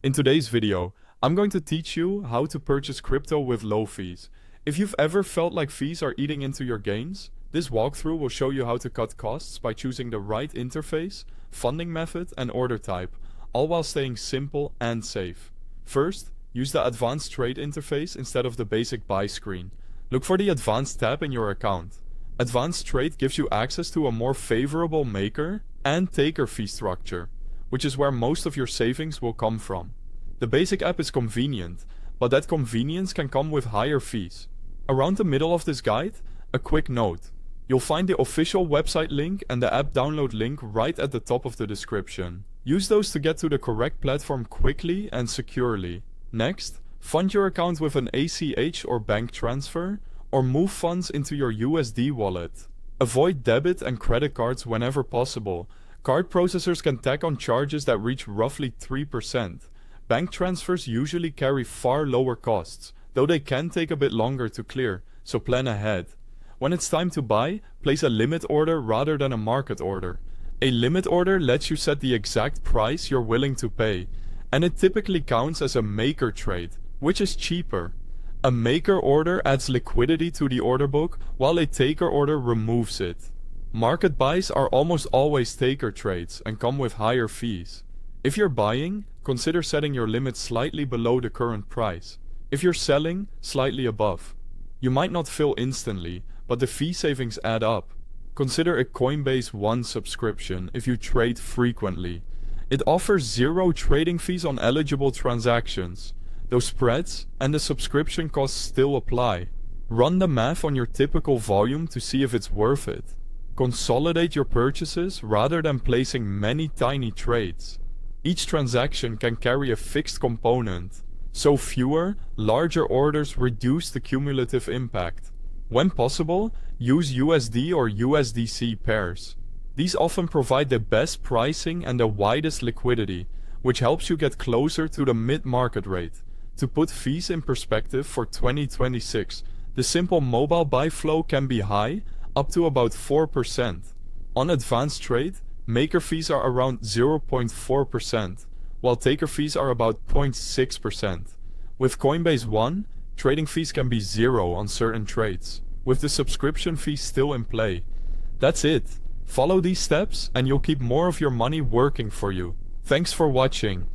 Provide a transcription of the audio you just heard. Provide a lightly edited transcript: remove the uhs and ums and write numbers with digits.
In today's video, I'm going to teach you how to purchase crypto with low fees. If you've ever felt like fees are eating into your gains, this walkthrough will show you how to cut costs by choosing the right interface, funding method, and order type, all while staying simple and safe. First, use the advanced trade interface instead of the basic buy screen. Look for the advanced tab in your account. Advanced trade gives you access to a more favorable maker and taker fee structure, which is where most of your savings will come from. The basic app is convenient, but that convenience can come with higher fees. Around the middle of this guide, a quick note. You'll find the official website link and the app download link right at the top of the description. Use those to get to the correct platform quickly and securely. Next, fund your account with an ACH or bank transfer, or move funds into your USD wallet. Avoid debit and credit cards whenever possible. Card processors can tack on charges that reach roughly 3%. Bank transfers usually carry far lower costs, though they can take a bit longer to clear, so plan ahead. When it's time to buy, place a limit order rather than a market order. A limit order lets you set the exact price you're willing to pay, and it typically counts as a maker trade, which is cheaper. A maker order adds liquidity to the order book, while a taker order removes it. Market buys are almost always taker trades and come with higher fees. If you're buying, consider setting your limit slightly below the current price. If you're selling, slightly above. You might not fill instantly, but the fee savings add up. Consider a Coinbase One subscription if you trade frequently. It offers zero trading fees on eligible transactions. Those spreads and the subscription costs still apply. Run the math on your typical volume to see if it's worth it. Consolidate your purchases rather than placing many tiny trades. Each transaction can carry a fixed component, so fewer, larger orders reduce the cumulative impact. When possible, use USD or USDC pairs. These often provide the best pricing and the widest liquidity, which helps you get closer to the mid-market rate. To put fees in perspective for 2026, the simple mobile buy flow can be high, up to about 4%. On advanced trade, maker fees are around 0.4%, while taker fees are about 0.6%. With Coinbase One, trading fees can be zero on certain trades, with the subscription fee still in play. That's it. Follow these steps and you'll keep more of your money working for you. Thanks for watching.